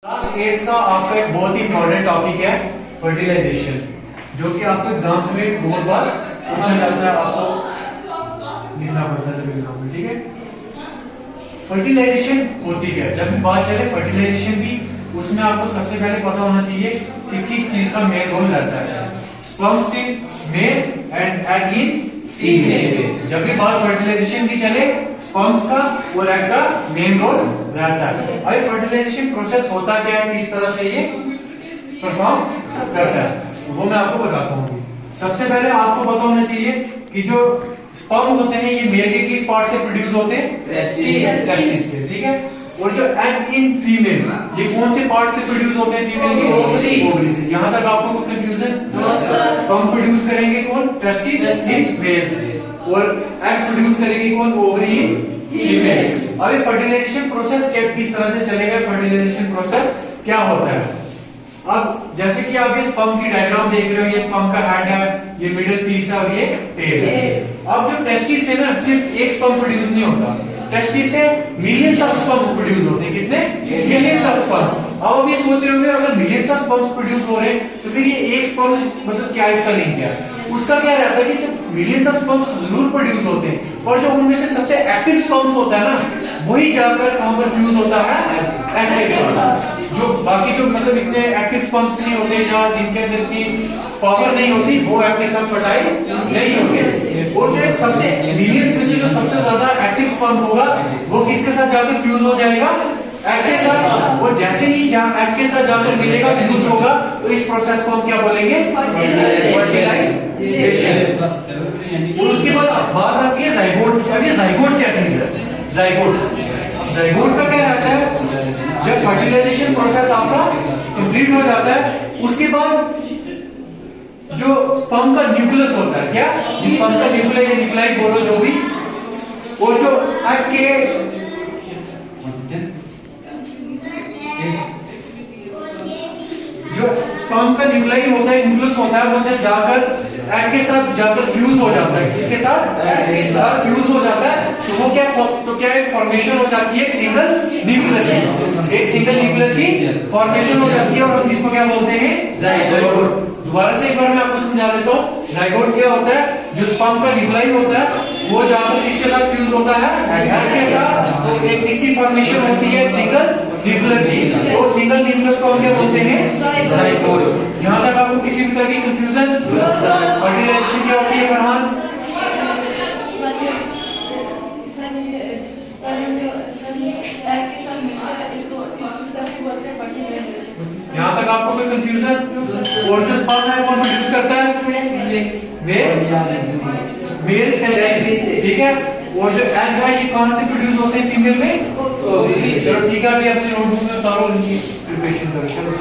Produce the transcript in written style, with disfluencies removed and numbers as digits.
Class 8 का आपका एक बहुत ही इंपॉर्टेंट टॉपिक है फर्टिलाइजेशन, जो कि आपको एग्जाम्स में बहुत बार पूछा जाता है, आपको लिखना पड़ता है जब एग्जाम में। ठीक है, फर्टिलाइजेशन होती क्या है? जब भी बात चले फर्टिलाइजेशन की, उसमें आपको सबसे पहले पता होना चाहिए कि किस चीज का मेन रोल रहता है। Sperms in male and egg in female. जब भी बात फर्टिलाइजेशन की चले, स्पर्म्स का और एग का मेन रोल रहता है। अभी फर्टिलाइजेशन प्रोसेस होता क्या है, किस तरह से ये परफॉर्म करता है, वो मैं आपको बताता हूँ। सबसे पहले आपको पता होना चाहिए कि जो स्पर्म होते हैं ये मेल के किस पार्ट से प्रोड्यूस होते हैं? टेस्टिस से। ठीक है, और जो एग इन फीमेल ये कौन से पार्ट से प्रोड्यूस होते हैं? फीमेल के ओवरी से। यहाँ तक आपको कोई कंफ्यूजन? स्पर्म प्रोड्यूस करेंगे कौन? टेस्टिस इन मेल, और एग प्रोड्यूस करेगी कौन? Ovary in female. अभी फर्टिलाइजेशन प्रोसेस किस तरह से चलेगा? फर्टिलाइजेशन प्रोसेस क्या होता है? अब जैसे कि आप ये स्पर्म की डायग्राम देख रहे हो, ये स्पर्म का हेड है, ये मिडिल पीस है और ये टेल है। अब जो टेस्टिस से ना सिर्फ एक स्पर्म प्रोड्यूस नहीं होता, टेस्टिस से मिलियंस ऑफ स्पर्म्स प्रोड्यूस होते हैं। कितने? Millions of sperms. अब आप ये सोच रहे होंगे अगर मिलियंस ऑफ स्पर्म्स प्रोड्यूस हो रहे हैं तो फिर ये एक स्पर्म मतलब क्या इसका लिंक है? उसका क्या रहता है कि जब मिलियंस ऑफ स्पर्म्स जरूर प्रोड्यूस होते हैं, और जो उनमें से सबसे एक्टिव स्पर्म्स होता है ना, वही जाकर कहां पर फ्यूज होता है? एग के साथ। जो बाकी जो मतलब इतने एक्टिव स्पर्म्स नहीं होते, जहां जिनके अंदर की पावर नहीं होती, वो एग के साथ फर्टाइल नहीं होंगे। और जो एक सबसे मिलियंस में से जो सबसे ज्यादा एक्टिव स्पर्म होगा, वो किसके साथ जाकर फ्यूज हो जाएगा? एग के साथ। वो जैसे ही जहां एग के साथ जाकर मिलेगा, फ्यूज होगा, तो इस प्रोसेस को हम क्या बोलेंगे? फर्टिलाइजेशन। और उसके बाद बात आती है जाइगोट। अब ये जाइगोट क्या चीज है? जाइगोट का क्या रहता है? जब फर्टिलाइजेशन प्रोसेस आपका कंप्लीट हो जाता है, उसके बाद जो स्पर्म का न्यूक्लियस होता है, क्या स्पर्म का न्यूक्लियस या न्यूक्लियाई बोलो जो भी, और जो एग के जो स्पर्म का न्यूक्लियाई होता है, न्यूक्लियस होता है, वो जब जाकर एग के साथ जाकर फ्यूज हो जाता है, किसके साथ? एग के साथ फ्यूज हो जाता है, तो वो क्या एक फॉर्मेशन हो जाती है सिंगल न्यूक्लियस की। एक सिंगल न्यूक्लियस की फॉर्मेशन हो जाती है, और हम जिसको क्या बोलते हैं? जाइगोट। दोबारा से एक बार मैं आपको समझा देता हूँ। जाइगोट क्या होता है? जो स्पर्म का न्यूक्लियाई होता है, वो जाकर किसके साथ फ्यूज होता है? एग के साथ। तो एक इसकी फॉर्मेशन होती है सिंगल न्यूक्लियस की, तो सिंगल न्यूक्लियस को हम क्या बोलते हैं? जाइगोट। यहाँ तक आपको किसी भी तरह की कंफ्यूजन? फर्टिलाइजेशन क्या होती है फरमान? यहाँ तक आपको कोई कंफ्यूजन? और जो स्पर्म है कौन प्रोड्यूस करता है? मेल टेस्टिस से। ठीक है, और जो एग है ये कहां से प्रोड्यूस होते हैं? फीमेल में। चलो ठीक है, अभी अपनी नोटबुक में उतारो, इनकी प्रिपरेशन करो। चलो।